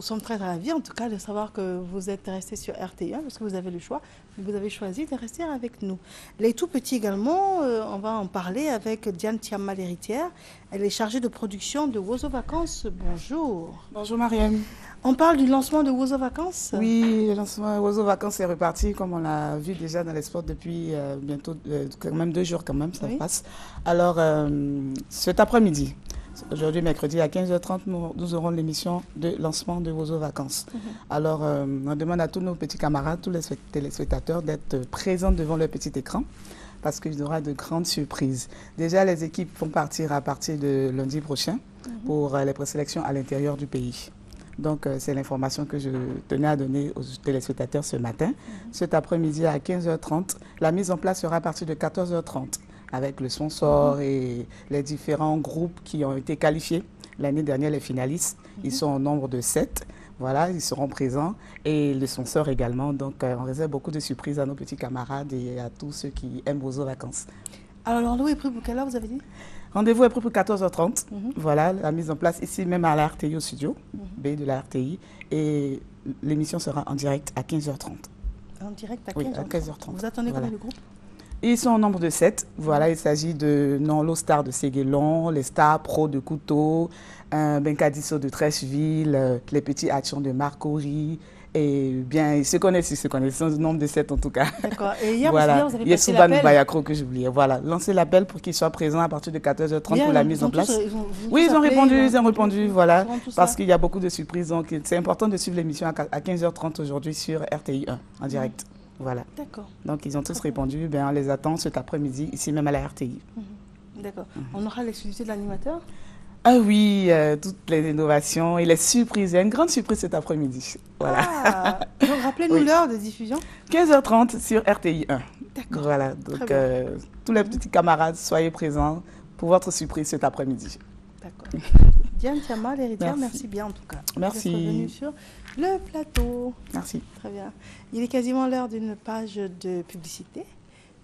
sommes très ravis, en tout cas, de savoir que vous êtes resté sur RTI1 parce que vous avez le choix. Vous avez choisi de rester avec nous. Les tout petits également, on va en parler avec Diane Thiama, l'héritière. Elle est chargée de production de Wozo Vacances. Bonjour. Bonjour Mariam. On parle du lancement de Wozo Vacances. Oui, le lancement de Wozo Vacances est reparti, comme on l'a vu déjà dans les sports depuis bientôt, quand même 2 jours quand même, ça passe. Alors, cet après-midi, aujourd'hui mercredi à 15h30, nous aurons l'émission de lancement de Wozo Vacances. Alors, on demande à tous nos petits camarades, tous les téléspectateurs d'être présents devant leur petit écran, parce qu'il y aura de grandes surprises. Déjà, les équipes vont partir à partir de lundi prochain pour les présélections à l'intérieur du pays. Donc, c'est l'information que je tenais à donner aux téléspectateurs ce matin. Cet après-midi à 15h30, la mise en place sera à partir de 14h30 avec le sponsor et les différents groupes qui ont été qualifiés. L'année dernière, les finalistes, ils sont au nombre de 7. Voilà, ils seront présents et le sponsor également. Donc, on réserve beaucoup de surprises à nos petits camarades et à tous ceux qui aiment Wozo Vacances. Alors, le rendez-vous est pris pour quelle heure, vous avez dit? Rendez-vous est pris pour 14h30. Voilà, la mise en place ici même à la RTI au studio, B de la RTI. Et l'émission sera en direct à 15h30. En direct à 15h30. Oui, à 15h30. Vous attendez combien de groupes? Ils sont au nombre de 7. Voilà, il s'agit de Nonlo Star de Séguélon, les Stars Pro de Couteau, Benkadiso de Trècheville, les petits actions de Marcory. Et bien, ils se connaissent, ils sont au nombre de 7 en tout cas. D'accord. Et hier, voilà. vous avez passé l'appel. Il y a Bayakro que j'oubliais. Voilà, lancez l'appel pour qu'ils soient présents à partir de 14h30 pour la mise en place. Oui, ils ont répondu, voilà, parce qu'il y a beaucoup de surprises. Donc, c'est important de suivre l'émission à 15h30 aujourd'hui sur RTI1 en direct. Voilà. D'accord. Donc, ils ont tous répondu. Ben, on les attend cet après-midi, ici même à la RTI. D'accord. On aura l'exclusivité de l'animateur? Ah oui, toutes les innovations et les surprises. Il y a une grande surprise cet après-midi. Voilà. Ah, donc rappelez-nous l'heure de diffusion. 15h30 sur RTI1. D'accord. Voilà, donc tous les petits camarades, soyez présents pour votre surprise cet après-midi. D'accord. Diane Thiama, l'héritière, merci bien en tout cas. Merci. D'être venue sur le plateau. Merci. Très bien. Il est quasiment l'heure d'une page de publicité.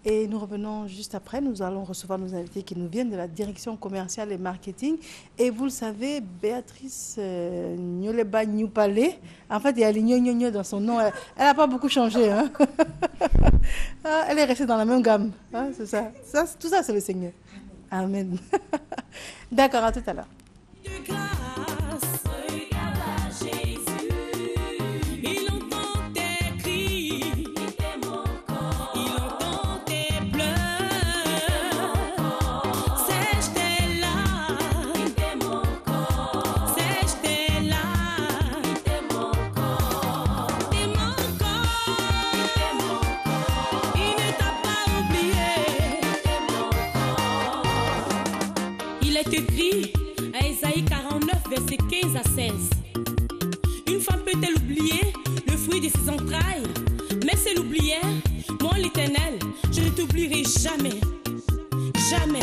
Et nous revenons juste après. Nous allons recevoir nos invités qui nous viennent de la direction commerciale et marketing. Et vous le savez, Béatrice Nyoleba Nyoupale, en fait, il y a les Nyonyonyo dans son nom. Elle n'a pas beaucoup changé. Hein. Elle est restée dans la même gamme. Hein, c'est ça. Tout ça, c'est le Seigneur. Amen. D'accord, à tout à l'heure. Écrit à Ésaïe 49, verset 15 à 16. Une femme peut-elle oublier le fruit de ses entrailles? Mais c'est l'oublier, moi l'Éternel, je ne t'oublierai jamais, jamais.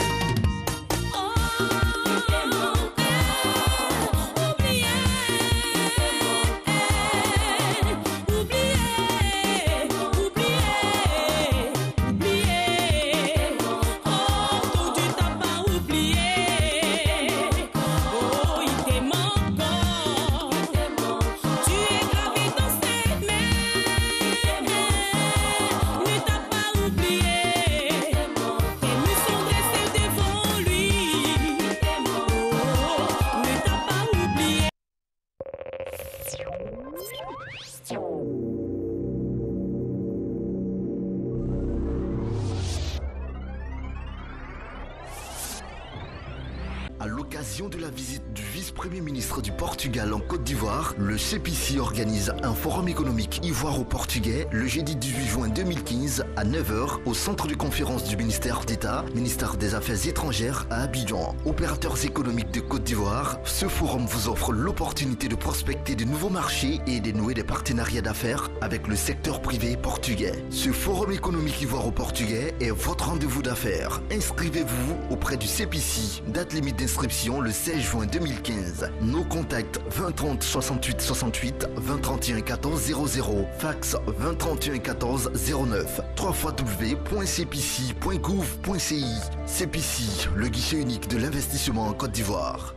À l'occasion de la visite du vice-premier ministre du Portugal en Côte d'Ivoire, le CEPICI organise un forum économique ivoiro-portugais le jeudi 18 juin 2015 à 9h au centre de conférence du ministère d'État, ministère des Affaires étrangères à Abidjan. Opérateurs économiques de Côte d'Ivoire, ce forum vous offre l'opportunité de prospecter de nouveaux marchés et de nouer des partenariats d'affaires avec le secteur privé portugais. Ce forum économique ivoiro-portugais est votre rendez-vous d'affaires. Inscrivez-vous auprès du CEPICI. Date limite d'inscription le 16 juin 2015. Nos contacts 20 30 68 68 20 31 14 00. Fax 20 31 14 09. www.cepici.gouv.ci. CEPICI, le guichet unique de l'investissement en Côte d'Ivoire.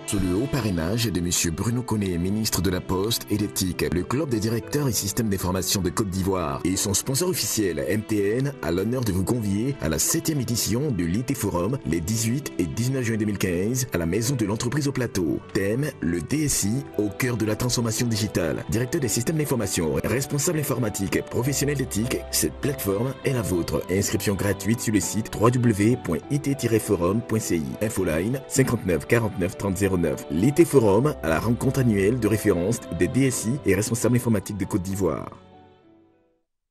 Sous le haut parrainage de M. Bruno Koné, ministre de la Poste et d'Éthique, le Club des directeurs et systèmes d'information de Côte d'Ivoire et son sponsor officiel MTN a l'honneur de vous convier à la 7e édition de l'IT Forum les 18 et 19 juin 2015 à la Maison de l'Entreprise au Plateau. Thème, le DSI au cœur de la transformation digitale. Directeur des systèmes d'information, responsable informatique, professionnel d'éthique, cette plateforme est la vôtre. Inscription gratuite sur le site www.it-forum.ci. Infoline 59 49 30 09. L'IT Forum à la rencontre annuelle de référence des DSI et responsables informatiques de Côte d'Ivoire.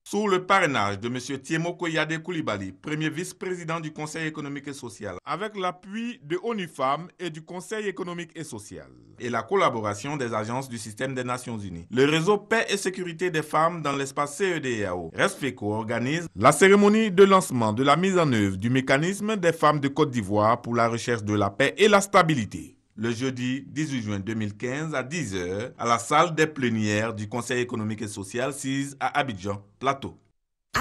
Sous le parrainage de M. Thiemo Koyade Koulibaly, premier vice-président du Conseil économique et social, avec l'appui de ONU Femmes et du Conseil économique et social, et la collaboration des agences du système des Nations Unies, le réseau Paix et Sécurité des femmes dans l'espace CEDEAO, RESFECO, organise la cérémonie de lancement de la mise en œuvre du mécanisme des femmes de Côte d'Ivoire pour la recherche de la paix et la stabilité. Le jeudi 18 juin 2015 à 10h à la salle des plénières du Conseil économique et social 6 à Abidjan, Plateau.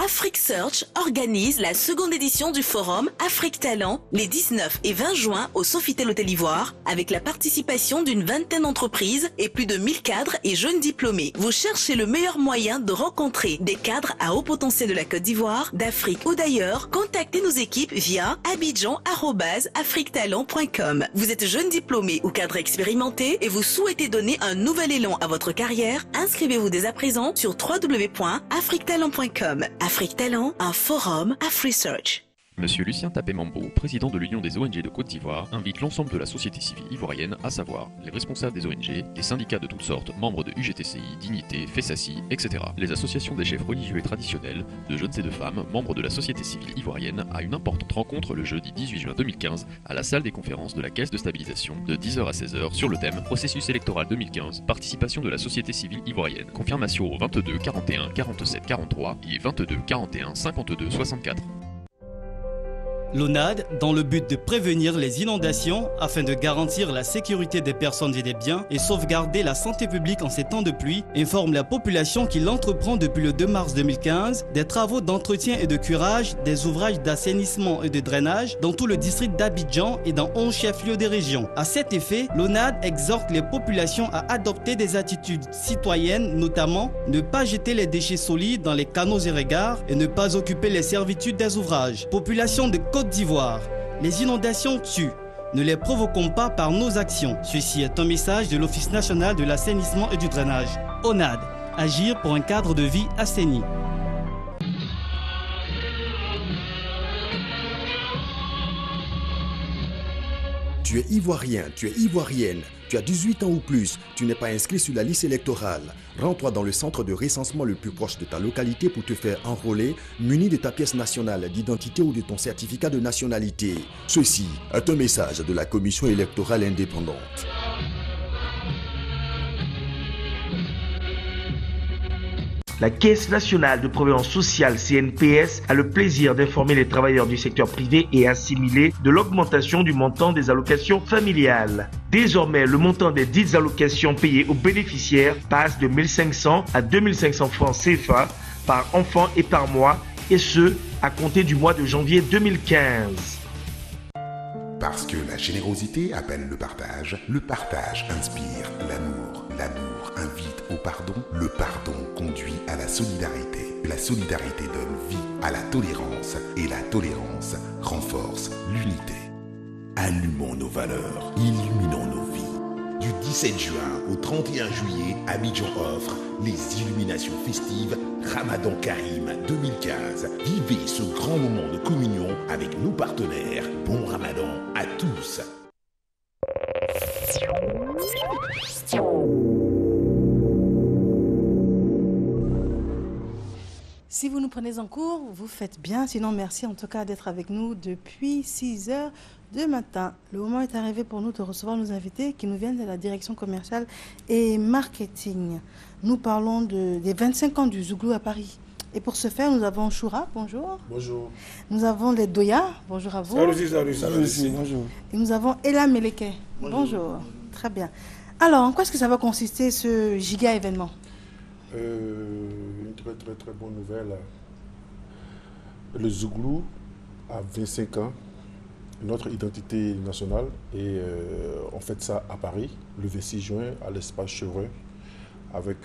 Afrique Search organise la seconde édition du forum Afrique Talent les 19 et 20 juin au Sofitel Hôtel Ivoire avec la participation d'une vingtaine d'entreprises et plus de 1000 cadres et jeunes diplômés. Vous cherchez le meilleur moyen de rencontrer des cadres à haut potentiel de la Côte d'Ivoire, d'Afrique ou d'ailleurs? Contactez nos équipes via abidjan@afriquetalent.com. Vous êtes jeune diplômé ou cadre expérimenté et vous souhaitez donner un nouvel élan à votre carrière? Inscrivez-vous dès à présent sur www.afriquetalent.com. Afrique Talent, un forum AfriSearch. Monsieur Lucien Tapé-Mambo, président de l'Union des ONG de Côte d'Ivoire, invite l'ensemble de la société civile ivoirienne, à savoir les responsables des ONG, des syndicats de toutes sortes, membres de UGTCI, Dignité, FESACI, etc., les associations des chefs religieux et traditionnels, de jeunes et de femmes, membres de la société civile ivoirienne, à une importante rencontre le jeudi 18 juin 2015 à la salle des conférences de la Caisse de stabilisation de 10h à 16h sur le thème Processus électoral 2015, participation de la société civile ivoirienne. Confirmation au 22 41 47 43 et 22 41 52 64. L'ONAD, dans le but de prévenir les inondations afin de garantir la sécurité des personnes et des biens et sauvegarder la santé publique en ces temps de pluie, informe la population qu'il entreprend depuis le 2 mars 2015 des travaux d'entretien et de curage des ouvrages d'assainissement et de drainage dans tout le district d'Abidjan et dans 11 chefs-lieux des régions. À cet effet, l'ONAD exhorte les populations à adopter des attitudes citoyennes, notamment ne pas jeter les déchets solides dans les canaux et regards et ne pas occuper les servitudes des ouvrages. Population de Côte d'Ivoire, les inondations tuent. Ne les provoquons pas par nos actions. Ceci est un message de l'Office national de l'assainissement et du drainage. ONAD, agir pour un cadre de vie assaini. Tu es ivoirien, tu es ivoirienne, tu as 18 ans ou plus, tu n'es pas inscrit sur la liste électorale. Rends-toi dans le centre de recensement le plus proche de ta localité pour te faire enrôler, muni de ta pièce nationale d'identité ou de ton certificat de nationalité. Ceci est un message de la Commission électorale indépendante. La Caisse nationale de prévoyance sociale CNPS a le plaisir d'informer les travailleurs du secteur privé et assimilés de l'augmentation du montant des allocations familiales. Désormais, le montant des dites allocations payées aux bénéficiaires passe de 1 500 à 2 500 francs CFA par enfant et par mois, et ce, à compter du mois de janvier 2015. Parce que la générosité appelle le partage inspire l'amour, l'amour invite au pardon, le pardon conduit à la solidarité donne vie à la tolérance et la tolérance renforce l'unité. Allumons nos valeurs, illuminons nos vies. Du 17 juin au 31 juillet, Abidjan offre les illuminations festives Ramadan Karim 2015. Vivez ce grand moment de communion avec nos partenaires. Bon Ramadan à tous. Si vous nous prenez en cours, vous faites bien. Sinon, merci en tout cas d'être avec nous depuis 6 heures du matin. Le moment est arrivé pour nous de recevoir nos invités qui nous viennent de la direction commerciale et marketing. Nous parlons des 25 ans du Zouglou à Paris. Et pour ce faire, nous avons Choura, bonjour. Bonjour. Nous avons les Doya, bonjour à vous. Salut, bonjour. Et nous avons Ella Meleke, bonjour. Très bien. Alors, en quoi est-ce que ça va consister ce giga événement? Une très bonne nouvelle. Le Zouglou a 25 ans, notre identité nationale, et on fête ça à Paris, le 26 juin, à l'espace Chevreuil, avec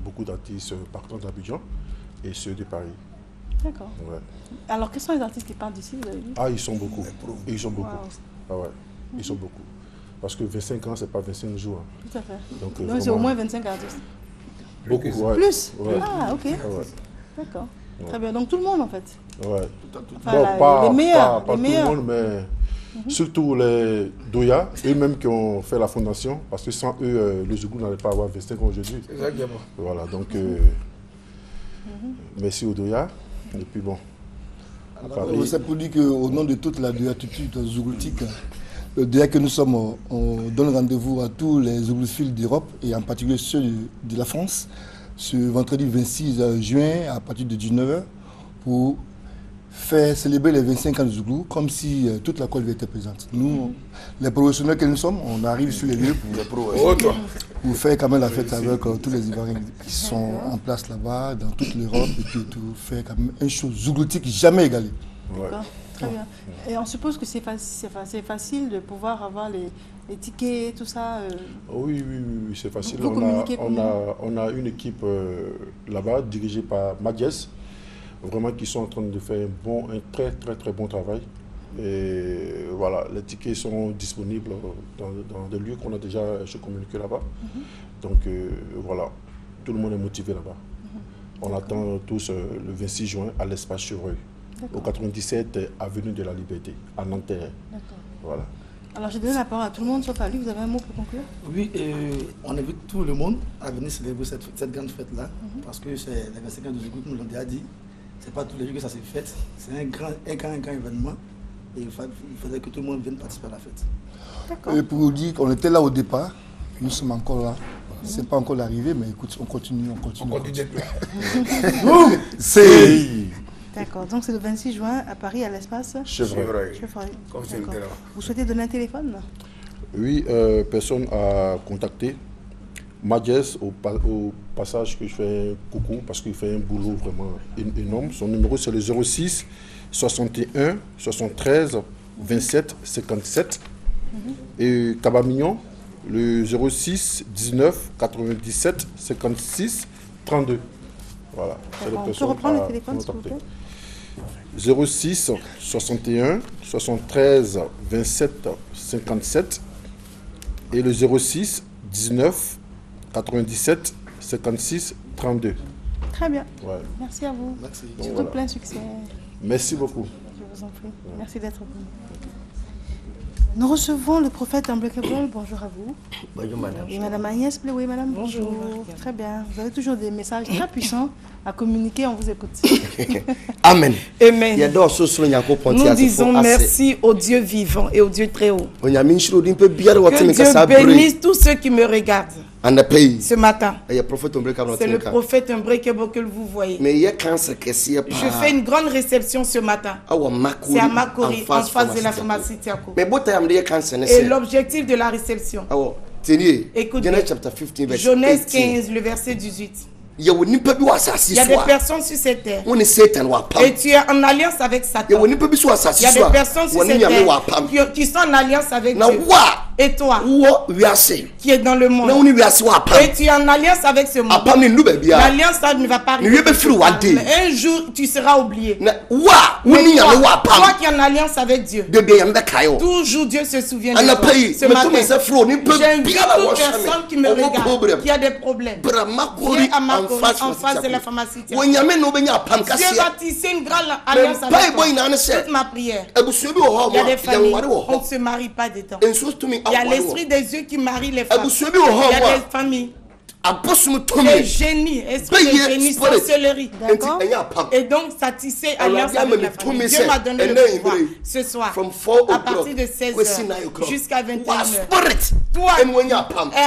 beaucoup d'artistes partant d'Abidjan et ceux de Paris. D'accord. Ouais. Alors, quels sont les artistes qui partent d'ici, vous avez dit? Ah, ils sont beaucoup. Ils sont beaucoup. Wow. Ah ouais, ils sont beaucoup. Parce que 25 ans, c'est pas 25 jours. Tout à fait. Donc c'est au moins 25 artistes. Beaucoup, ouais. Plus ouais. Ah, ok. Ouais. D'accord. Ouais. Très bien. Donc, tout le monde, en fait. Ouais. Enfin, les meilleurs. Pas tout le monde, mais surtout les Doya, eux-mêmes qui ont fait la fondation, parce que sans eux, le Zouglou n'allait pas avoir 25 ans aujourd'hui. Exactement. Voilà, donc merci aux Doya. Et puis bon. C'est pour dire qu'au nom de toute la Doyatitude zougloutique, le Doya que nous sommes, on donne rendez-vous à tous les zouglouphiles d'Europe et en particulier ceux de la France ce vendredi 26 juin à partir de 19h pour faire célébrer les 25 ans de Zouglou comme si toute la Côte était présente. Nous, les professionnels que nous sommes, on arrive sur les lieux pour faire quand même la fête avec tous les Ivoiriens qui sont en place là-bas, dans toute l'Europe, et puis tout faire quand même une chose zougloutique jamais égalée. D'accord, très bien. Et on suppose que c'est facile de pouvoir avoir les tickets, tout ça. Oui, c'est facile. Vous communiquez on a une équipe là-bas dirigée par Madiès, vraiment qui sont en train de faire un très bon travail. Et voilà, les tickets sont disponibles dans des lieux qu'on a déjà communiqué là-bas. Donc voilà, tout le monde est motivé là-bas. On attend tous le 26 juin à l'espace Chevreuil, au 97 avenue de la Liberté, à Nanterre. Voilà. Alors j'ai donné la parole à tout le monde sauf à lui. Vous avez un mot pour conclure? Oui, on invite tout le monde à venir célébrer cette grande fête-là, parce que c'est les 25 ans de Zouglou, nous l'ont déjà dit. C'est pas tous les jours que ça se fête. C'est un grand événement. Et il faudrait que tout le monde vienne participer à la fête. Et pour vous dire qu'on était là au départ, nous sommes encore là. C'est pas encore l'arrivée, mais écoute, on continue. C'est... D'accord, donc c'est le 26 juin à Paris, à l'espace Chevreuil. Vous souhaitez donner un téléphone? Oui, personne à contacter. Madiès, au passage que je fais un coucou, parce qu'il fait un boulot vraiment énorme. Son numéro c'est le 06 61 73 27 57. Et Cabamignon, le 06 19 97 56 32. Voilà. On peut reprendre le téléphone, s'il vous plaît? 06 61 73 27 57 et le 06 19 97 56 32. Très bien. Ouais. Merci à vous. Merci. Surtout voilà. Plein succès. Merci beaucoup. Je vous en prie. Merci d'être venu. Nous recevons le prophète Unbreakable. Bonjour à vous. Bonjour madame. Et madame Agnès Bleué, madame. Bonjour. Très bien. Vous avez toujours des messages très puissants à communiquer. On vous écoute. Amen. Amen. Nous disons merci au Dieu vivant et au Dieu très haut. Que Dieu bénisse tous ceux qui me regardent. Ce matin, c'est le prophète Unbreakable que vous voyez. Je fais une grande réception ce matin. C'est à Makori, en face de la pharmacie Tiako. Et l'objectif de la réception, écoutez, Genèse 15, le verset 18. Il y a des personnes sur cette terre et tu es en alliance avec Satan. Il y a des personnes sur cette terre qui sont en alliance avec Dieu. Et toi qui es dans le monde et tu es en alliance avec ce monde, l'alliance ne va pas arriver. Un jour tu seras oublié. Mais toi qui es en alliance avec Dieu, toujours Dieu se souvient de toi. Ce matin, j'invite toute personne qui me regarde, qui a des problèmes, viens à Makori, en face de la pharmacie. Dieu va tisser une grande alliance avec toi. Toute ma prière. Il y a des familles, on ne se marie pas dedans. Il y a l'esprit des yeux qui marie les femmes. Il y a des familles. Les génies, esprit de génie, sorcellerie. D'accord. Et donc, ça tissait alliance avec la famille. Dieu m'a donné le pouvoir ce soir, à partir de 16h jusqu'à 21h. Toi, est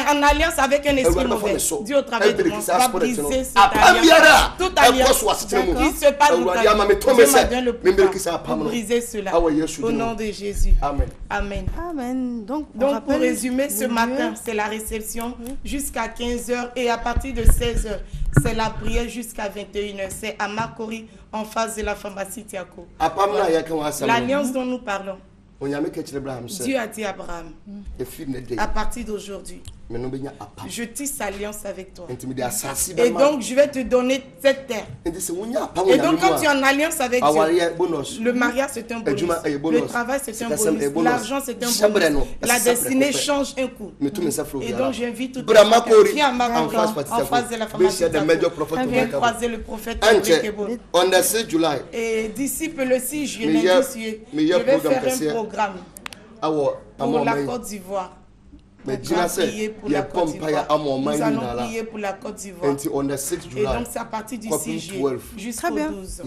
en alliance avec un esprit mauvais. Dieu au travers de moi va briser cette alliance. Toute alliance qui se passe dans ta vie. Dieu m'a donné le pouvoir pour briser cela. Au nom de Jésus. Amen. Amen. Donc pour résumer, ce matin, c'est la réception jusqu'à 15h. Et à partir de 16h, c'est la prière jusqu'à 21h. C'est à Makori, en face de la pharmacie Tiako. L'alliance dont nous parlons, Dieu a dit à Abraham, à partir d'aujourd'hui, je tisse alliance avec toi. Et donc, je vais te donner cette terre. Et donc, quand tu es en alliance avec Dieu, le mariage, c'est un bonus. Le travail, c'est un bonus. L'argent, c'est un bonus. La destinée change un coup. Et donc, j'invite tout le monde qui a ma en face de la pharmacie. Viens croiser le prophète. Et d'ici le 6 juillet, je vais faire un programme pour la Côte d'Ivoire. Nous allons prier pour la Côte d'Ivoire. Nous allons prier pour la Côte d'Ivoire. Et donc, c'est à partir du 6 juillet jusqu'au 12.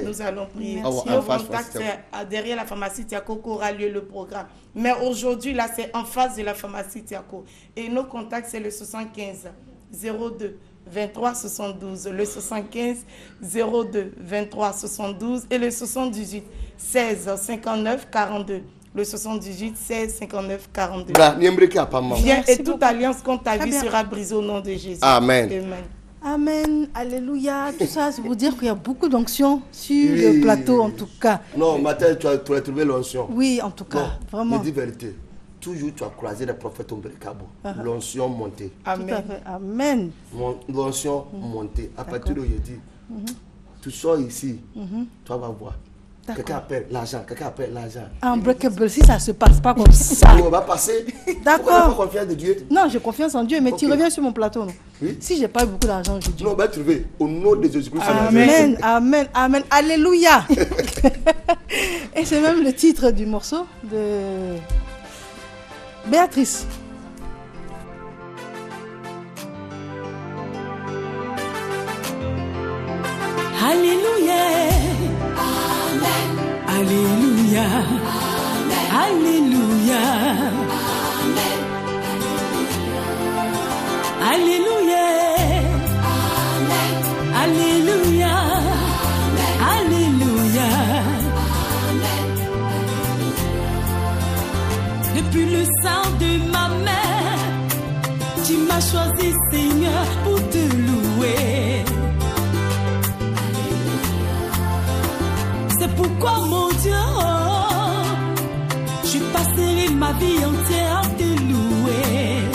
Nous allons prier. Nos contacts, c'est derrière la pharmacie Tiako qu'aura lieu le programme. Mais aujourd'hui, là, c'est en face de la pharmacie Tiako. Et nos contacts, c'est le 75 02 23 72, le 75 02 23 72 et le 78 16 59 42. Le 78 16 59 42. Viens et toute alliance contre ta vie sera brisée au nom de Jésus. Amen. Amen. Amen. Alléluia. Tout ça, c'est pour dire qu'il y a beaucoup d'onction sur le plateau, en tout cas. Non, matin, tu as trouvé l'onction. Oui, en tout cas. Non, vraiment. Je dis vérité. Toujours, tu as croisé les prophètes au Mbrekabo. L'onction montée. Amen. Tout à fait. Amen. L'onction montée. À partir de jeudi, tu sors ici, tu vas voir. Quelqu'un appelle l'argent, Unbreakable, si ça ne se passe pas comme ça. On va passer. D'accord. Tu n'as pas confiance de Dieu? Non, j'ai confiance en Dieu, mais tu reviens sur mon plateau. Non? Oui? Si je n'ai pas eu beaucoup d'argent aujourd'hui. Non, on va trouver au nom de Jésus-Christ. Amen, amen, amen. Alléluia. Et c'est même le titre du morceau de Béatrice. Alléluia. Alléluia, Alléluia, Alléluia, Alléluia, Alléluia. Depuis le sein de ma mère, tu m'as choisi, Seigneur, pour te louer. C'est pourquoi, mon Dieu, je passerai ma vie entière à te louer.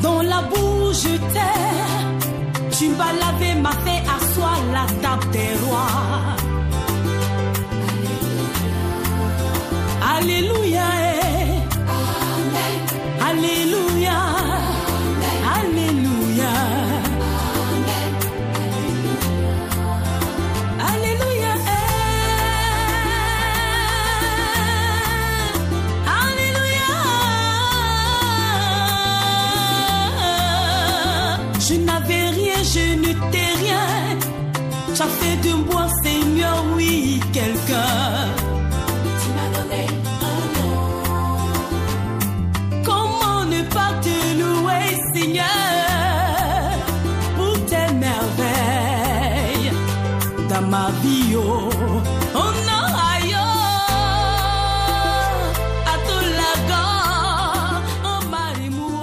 Dans la bouche de terre, tu vas laver ma paix, asseoir la table des rois. Alléluia, Alléluia, Alléluia. Je n'avais rien, je ne t'ai rien. Tu as fait de moi, Seigneur, oui, quelqu'un. Tu m'as donné un nom. Comment ne pas te louer, Seigneur, pour tes merveilles dans ma vie, oh, oh non, aïe, à tout la gorge, oh, Marimou.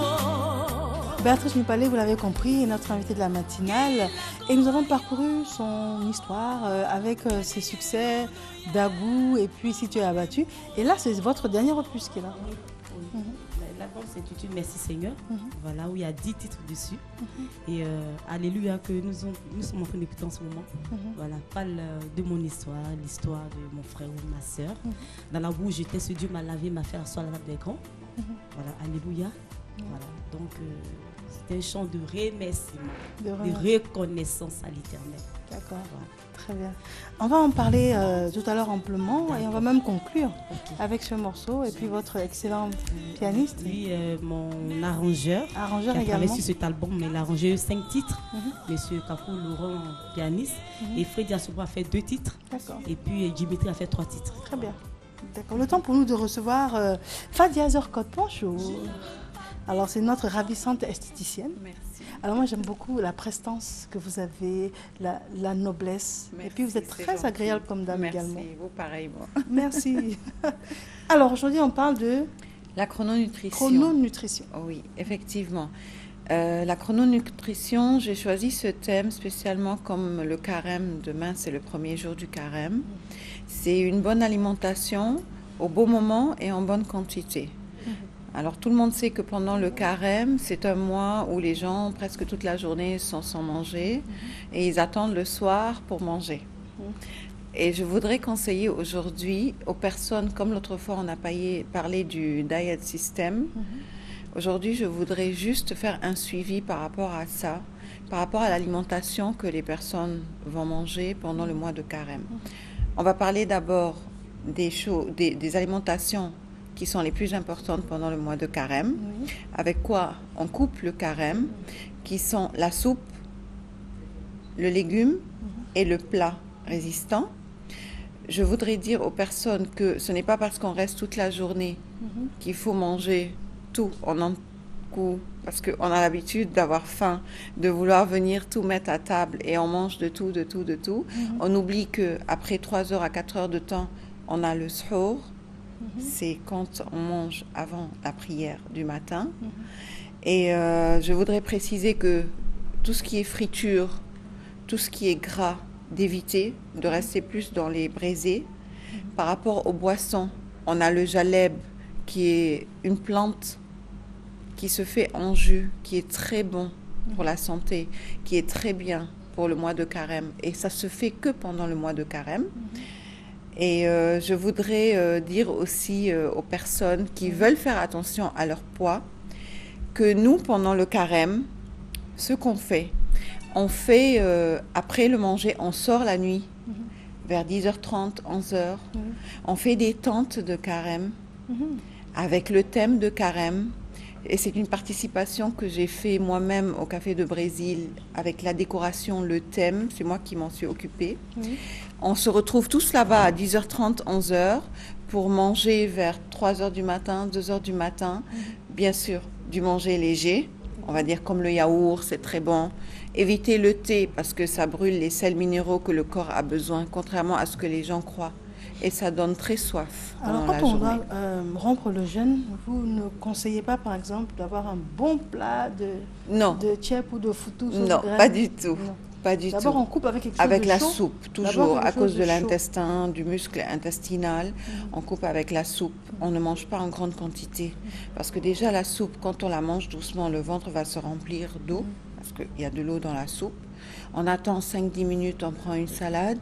Béatrice Mipalé, vous l'avez compris, est notre invitée de la matinale et nous avons parcouru son histoire avec ses succès, Dagou et puis Si tu es abattu. Et là, c'est votre dernier opus qui est là. Oui. L'album s'intitule Merci Seigneur, voilà, où il y a 10 titres dessus. Et Alléluia, que nous sommes en train d'écouter en ce moment. Voilà, parle de mon histoire, l'histoire de mon frère ou ma soeur. Dans la bouche, j'étais, ce Dieu m'a lavé, m'a fait asseoir la table des grands. Voilà, Alléluia. Voilà, donc c'est un chant de remerciement, de reconnaissance à l'Éternel. D'accord, très bien. On va en parler tout à l'heure amplement et on va même conclure avec ce morceau et puis votre excellent pianiste. Oui, mon arrangeur qui a travaillé sur cet album, mais il a arrangé 5 titres. Monsieur Kakou Laurent, pianiste, et Freddy Assobo a fait 2 titres. D'accord. Et puis Dimitri a fait 3 titres. Très bien. D'accord. Le temps pour nous de recevoir Fadia Zorkot. Bonjour. Alors, c'est notre ravissante esthéticienne. Merci. Alors, moi, j'aime beaucoup la prestance que vous avez, la noblesse. Merci, et puis, vous êtes très agréable comme dame également. Merci, vous pareillement. Merci. Alors, aujourd'hui, on parle de... La chrononutrition. Chrononutrition. Oui, effectivement. La chrononutrition, j'ai choisi ce thème spécialement comme le carême. Demain, c'est le premier jour du carême. C'est une bonne alimentation au bon moment et en bonne quantité. Alors, tout le monde sait que pendant le carême, c'est un mois où les gens, presque toute la journée, sont sans manger et ils attendent le soir pour manger. Et je voudrais conseiller aujourd'hui aux personnes, comme l'autre fois on a parlé du diet system, aujourd'hui je voudrais juste faire un suivi par rapport à ça, par rapport à l'alimentation que les personnes vont manger pendant le mois de carême. On va parler d'abord des alimentations qui sont les plus importantes pendant le mois de carême, avec quoi on coupe le carême, qui sont la soupe, le légume et le plat résistant. Je voudrais dire aux personnes que ce n'est pas parce qu'on reste toute la journée qu'il faut manger tout en un coup, parce qu'on a l'habitude d'avoir faim, de vouloir venir tout mettre à table et on mange de tout. On oublie qu'après 3 heures à 4 heures de temps, on a le suhoor, c'est quand on mange avant la prière du matin. Et je voudrais préciser que tout ce qui est friture, tout ce qui est gras, d'éviter, de rester plus dans les braisés. Par rapport aux boissons, on a le jaleb qui est une plante qui se fait en jus, qui est très bon pour la santé, qui est très bien pour le mois de carême. Et ça se fait que pendant le mois de carême. Et je voudrais dire aussi aux personnes qui veulent faire attention à leur poids, que nous, pendant le carême, ce qu'on fait, on fait, après le manger, on sort la nuit, vers 10h30, 11h. On fait des tentes de carême, avec le thème de carême. Et c'est une participation que j'ai fait moi-même au Café de Brésil, avec la décoration, le thème, c'est moi qui m'en suis occupée. On se retrouve tous là-bas à 10h30, 11h, pour manger vers 3h du matin, 2h du matin. Bien sûr, du manger léger, on va dire comme le yaourt, c'est très bon. Éviter le thé parce que ça brûle les sels minéraux que le corps a besoin, contrairement à ce que les gens croient. Et ça donne très soif. Alors quand on doit rompre le jeûne, vous ne conseillez pas par exemple d'avoir un bon plat de tchèp ou de foutou? Non, pas du tout. Non. Pas du tout. D'abord, on coupe avec quelque chose avec de la chaud. Soupe, toujours, à cause de l'intestin, du muscle intestinal. On coupe avec la soupe. On ne mange pas en grande quantité. Parce que déjà, la soupe, quand on la mange doucement, le ventre va se remplir d'eau, parce qu'il y a de l'eau dans la soupe. On attend 5-10 minutes, on prend une salade.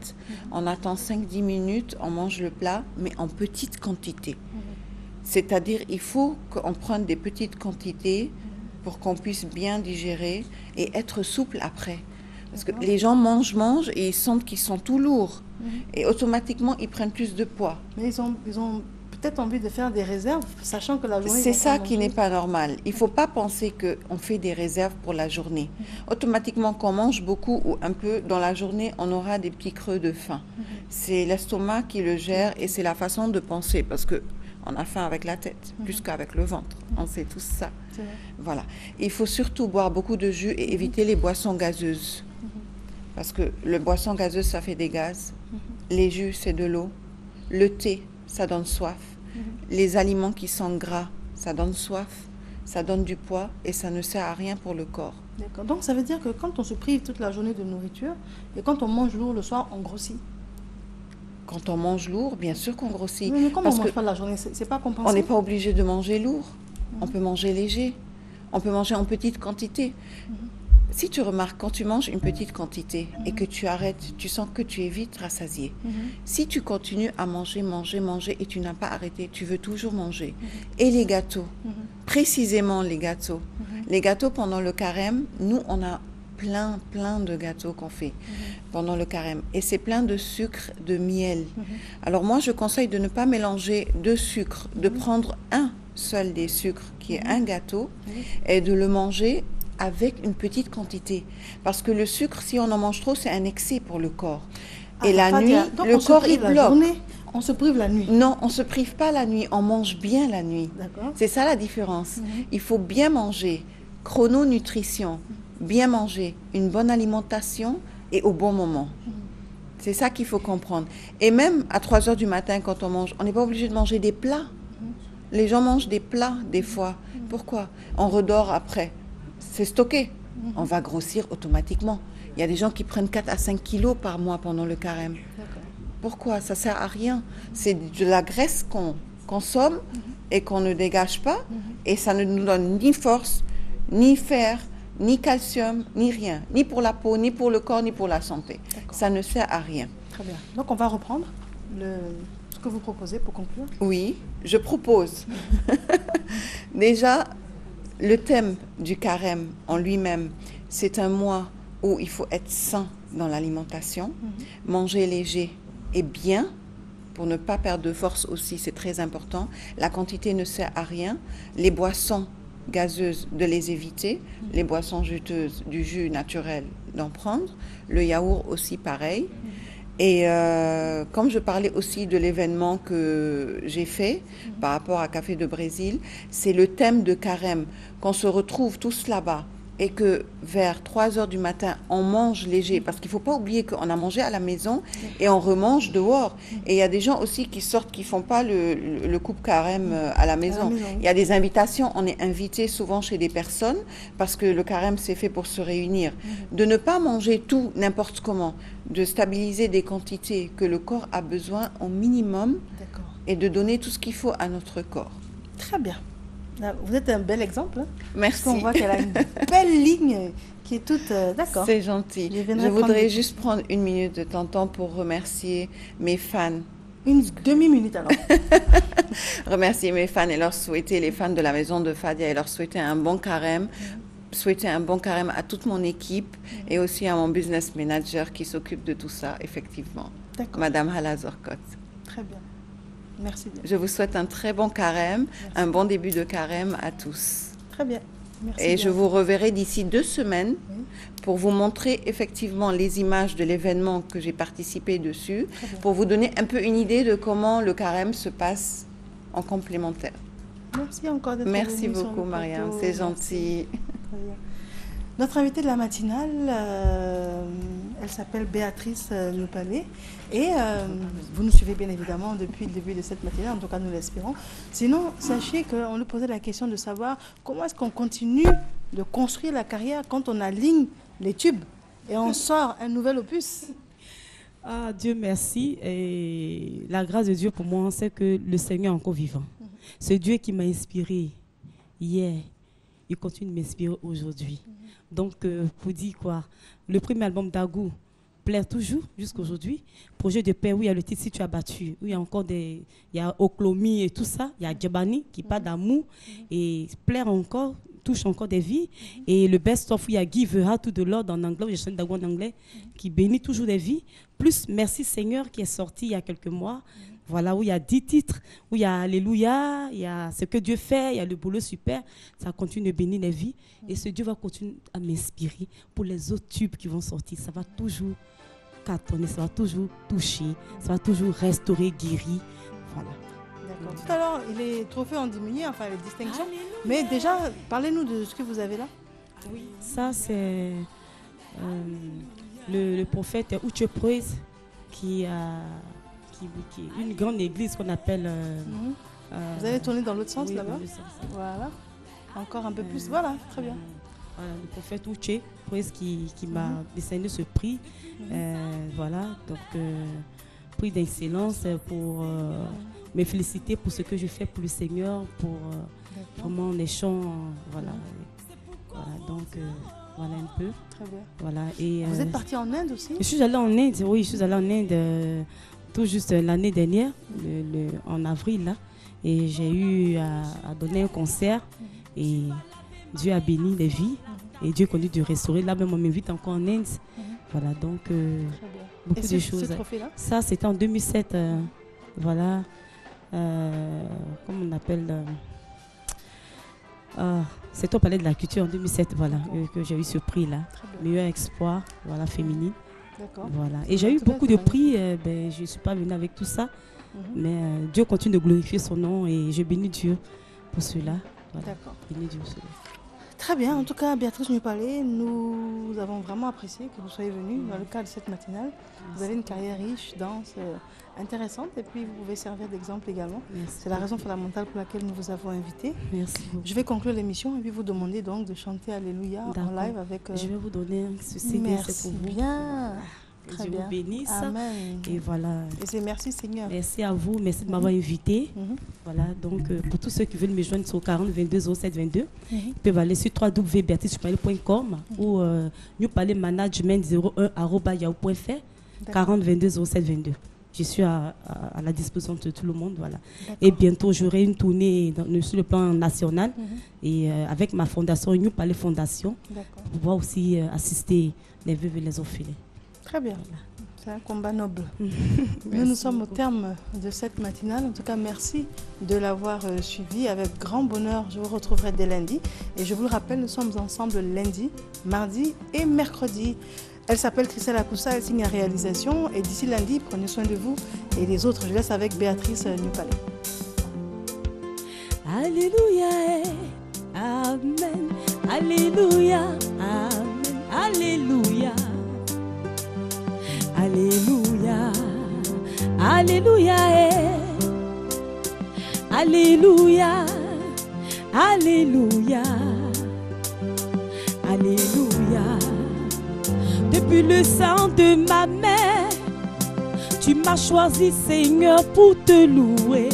On attend 5-10 minutes, on mange le plat, mais en petite quantité. C'est-à-dire, il faut qu'on prenne des petites quantités pour qu'on puisse bien digérer et être souple après. Parce que les gens mangent et ils sentent qu'ils sont tout lourds. Et automatiquement, ils prennent plus de poids. Mais ils ont peut-être envie de faire des réserves, sachant que la journée... C'est ça qui n'est pas normal. Il ne faut pas penser qu'on fait des réserves pour la journée. Automatiquement, quand on mange beaucoup ou un peu, dans la journée, on aura des petits creux de faim. C'est l'estomac qui le gère et c'est la façon de penser. Parce qu'on a faim avec la tête, plus qu'avec le ventre. On sait tous ça. Voilà. Il faut surtout boire beaucoup de jus et éviter les boissons gazeuses. Parce que le boisson gazeuse, ça fait des gaz. Les jus, c'est de l'eau. Le thé, ça donne soif. Les aliments qui sont gras, ça donne soif. Ça donne du poids et ça ne sert à rien pour le corps. D'accord. Donc, ça veut dire que quand on se prive toute la journée de nourriture et quand on mange lourd le soir, on grossit. Quand on mange lourd, bien sûr qu'on grossit. Mais comme on ne mange pas la journée, c'est pas compensé. On n'est pas obligé de manger lourd. On peut manger léger. On peut manger en petite quantité. Si tu remarques, quand tu manges une petite quantité et que tu arrêtes, tu sens que tu es vite rassasié. Si tu continues à manger et tu n'as pas arrêté, tu veux toujours manger. Et les gâteaux, précisément les gâteaux. Les gâteaux pendant le carême, nous, on a plein de gâteaux qu'on fait pendant le carême. Et c'est plein de sucre, de miel. Alors moi, je conseille de ne pas mélanger deux sucres, de prendre un seul des sucres qui est un gâteau et de le manger avec une petite quantité. Parce que le sucre, si on en mange trop, c'est un excès pour le corps. Et la nuit, le corps, il bloque. On se prive la nuit? Non, on ne se prive pas la nuit. On mange bien la nuit. C'est ça la différence. Il faut bien manger. Chrononutrition. Bien manger. Une bonne alimentation et au bon moment. C'est ça qu'il faut comprendre. Et même à 3 heures du matin, quand on mange, on n'est pas obligé de manger des plats. Les gens mangent des plats, des fois. Pourquoi? On redort après. c'est stocké. On va grossir automatiquement. Il y a des gens qui prennent 4 à 5 kilos par mois pendant le carême. Pourquoi? Ça ne sert à rien. C'est de la graisse qu'on consomme et qu'on ne dégage pas. Et ça ne nous donne ni force, ni fer, ni calcium, ni rien. Ni pour la peau, ni pour le corps, ni pour la santé. Ça ne sert à rien. Très bien. Donc on va reprendre ce que vous proposez pour conclure. Oui, je propose. Déjà, le thème du carême en lui-même, c'est un mois où il faut être sain dans l'alimentation, manger léger et bien, pour ne pas perdre de force aussi, c'est très important. La quantité ne sert à rien. Les boissons gazeuses, de les éviter. Les boissons juteuses, du jus naturel, d'en prendre. Le yaourt aussi, pareil. Et comme je parlais aussi de l'événement que j'ai fait par rapport à Café de Brésil, c'est le thème de carême, qu'on se retrouve tous là-bas et que vers 3 heures du matin, on mange léger. Parce qu'il ne faut pas oublier qu'on a mangé à la maison et on remange dehors. Et il y a des gens aussi qui sortent, qui ne font pas le coupe carême à la maison. Il y a des invitations, on est invité souvent chez des personnes parce que le carême, c'est fait pour se réunir. De ne pas manger tout n'importe comment, de stabiliser des quantités que le corps a besoin au minimum et de donner tout ce qu'il faut à notre corps. Très bien. Vous êtes un bel exemple. Merci. Parce qu'on voit qu'elle a une belle ligne qui est toute... d'accord. C'est gentil. Je voudrais juste prendre 1 minute de ton temps pour remercier mes fans. Une demi-minute alors. Remercier mes fans et leur souhaiter, les fans de la maison de Fadia, et leur souhaiter un bon carême. Souhaiter un bon carême à toute mon équipe et aussi à mon business manager qui s'occupe de tout ça, effectivement. Madame Hala Zorkot. Très bien. Merci bien. Je vous souhaite un très bon carême, un bon début de carême à tous. Très bien. Merci et bien. je vous reverrai d'ici 2 semaines pour vous montrer effectivement les images de l'événement que j'ai participé dessus, pour vous donner un peu une idée de comment le carême se passe en complémentaire. Merci encore d'être Merci venue sur beaucoup, le Mariam, plateau. c'est gentil. Très bien. Notre invitée de la matinale, elle s'appelle Béatrice Nupalé et vous nous suivez bien évidemment depuis le début de cette matinale, en tout cas nous l'espérons. Sinon, sachez qu'on nous posait la question de savoir comment est-ce qu'on continue de construire la carrière quand on aligne les tubes et on sort un nouvel opus. Ah, Dieu merci. Et la grâce de Dieu pour moi, c'est que le Seigneur est encore vivant. Ce Dieu qui m'a inspiré hier, il continue de m'inspirer aujourd'hui. Donc, pour dire quoi, le premier album d'Agou plaît toujours jusqu'à aujourd'hui. Projet de paix où il y a le titre Si tu as battu, où il y a encore il y a Oklomi et tout ça. Il y a Djabani qui parle d'amour et plaît encore, touche encore des vies. Et le best-of où il y a Give a tout de l'ordre en anglais, où j'ai chanté d'Agou en anglais, qui bénit toujours des vies. Plus Merci Seigneur qui est sorti il y a quelques mois. Voilà, où il y a 10 titres, où il y a Alléluia, il y a ce que Dieu fait, il y a le boulot super. Ça continue de bénir les vies. Et ce Dieu va continuer à m'inspirer pour les autres tubes qui vont sortir. Ça va toujours cartonner, ça va toujours toucher, ça va toujours restaurer, guérir. Voilà. D'accord. Tout à l'heure, les trophées ont diminué, enfin les distinctions. Mais déjà, parlez-nous de ce que vous avez là. Oui. Ça, c'est le prophète Uche Praise qui a... qui est une grande église qu'on appelle... vous allez tourner dans l'autre sens, oui, là-bas. Voilà. Encore un peu plus. Voilà, très bien. Voilà, le prophète Uche Praise qui m'a décerné ce prix. Voilà, donc prix d'excellence pour me féliciter pour ce que je fais pour le Seigneur, pour vraiment les chants. Voilà. Voilà, donc... voilà un peu. Très bien. Voilà, et, vous êtes parti en Inde aussi? Je suis allée en Inde, oui, je suis allée en Inde tout juste l'année dernière, en avril, là. Et j'ai eu à donner un concert et Dieu a béni les vies et Dieu continue de restaurer. Là même on m'invite encore en Inde. Voilà, donc beaucoup de choses. Ce trophée-là? Ça c'était en 2007. Voilà. Comment on appelle c'est au Palais de la Culture en 2007, voilà, que j'ai eu ce prix-là. Meilleur exploit, voilà, féminine. Voilà. Et j'ai eu beaucoup de prix, je ne suis pas venue avec tout ça, mais Dieu continue de glorifier son nom et je bénis Dieu pour cela. Voilà. D'accord. Bénis Dieu pour cela. Très bien, en tout cas, Béatrice Nupalé, nous avons vraiment apprécié que vous soyez venue dans le cadre de cette matinale. Vous avez une carrière riche, dense, intéressante et puis vous pouvez servir d'exemple également. C'est la raison fondamentale pour laquelle nous vous avons invité. Merci beaucoup. Je vais conclure l'émission et puis vous demander donc de chanter Alléluia en live avec... Je vais vous donner ce CD. Merci bien. Très bien. Vous bénisse. Amen. Et voilà. Et c'est merci Seigneur. Merci à vous. Merci de m'avoir invité. Voilà. Donc, pour tous ceux qui veulent me joindre sur 40 22 07 22, ils peuvent aller sur www.beatrice.com ou nous parler management01@yahoo.fr 40 22 07 22. Je suis à la disposition de tout le monde. Voilà. Et bientôt, j'aurai une tournée sur le plan national et avec ma fondation, New Palais Fondation, pour pouvoir aussi assister les veuves et les orphelins. Très bien. C'est un combat noble. Nous sommes au terme de cette matinale. En tout cas, merci de l'avoir suivi. Avec grand bonheur, je vous retrouverai dès lundi. Et je vous le rappelle, nous sommes ensemble lundi, mardi et mercredi. Elle s'appelle Christelle Akoussa, elle signe la réalisation. Et d'ici lundi, prenez soin de vous et des autres. Je laisse avec Béatrice Nupalais. Alléluia, Amen. Alléluia, Amen. Alléluia. Alléluia, Alléluia, Alléluia, Alléluia, Alléluia. Depuis le sein de ma mère, tu m'as choisi, Seigneur, pour te louer.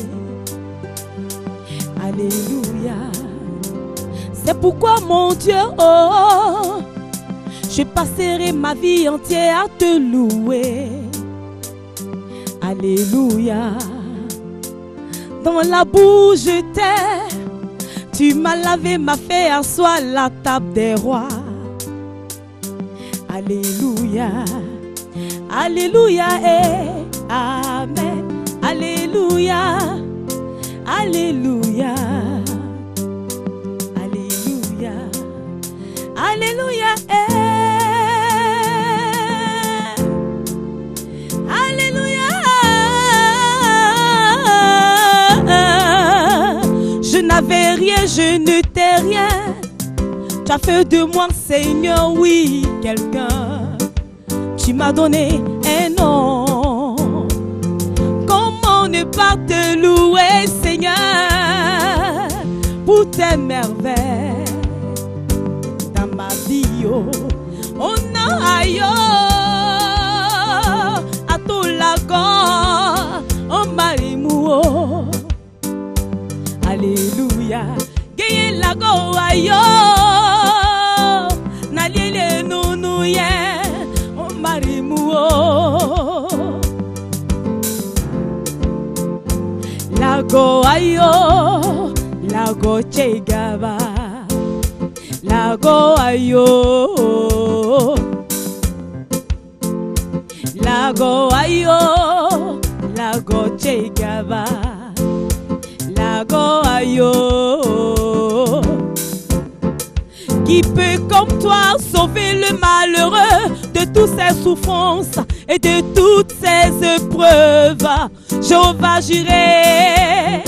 Alléluia. C'est pourquoi, mon Dieu, oh, je passerai ma vie entière à te louer. Alléluia. Dans la bouche de terre, tu m'as lavé, m'as fait asseoir à la table des rois. Alléluia. Alléluia et Amen. Alléluia. Alléluia. Alléluia. Alléluia et je n'avais rien, je ne t'ai rien. Tu as fait de moi, Seigneur, oui, quelqu'un. Tu m'as donné un nom. Comment ne pas te louer, Seigneur, pour tes merveilles dans ma vie, oh, oh non, aïe, à tout la gorge, oh marimou, oh. Alléluia, gaye la go ayo, na liele nunu ye, o marimu o. La go ayo, la go chegaba, la go ayo, la go ayo, la go chegaba. Qui peut comme toi sauver le malheureux de toutes ses souffrances et de toutes ses épreuves? Jéhovah Jireh,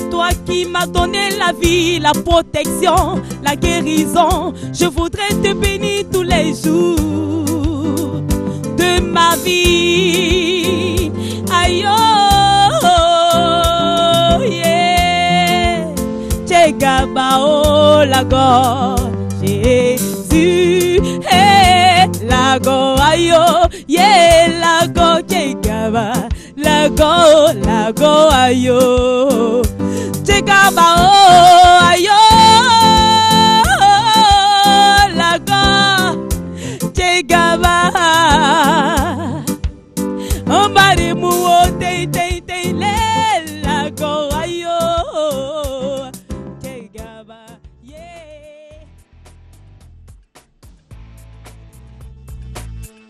toi qui m'as donné la vie, la protection, la guérison, je voudrais te bénir tous les jours de ma vie. Aïe, Chegabao la go Jésus la go ayo la go chegaba la go ayo Chegabao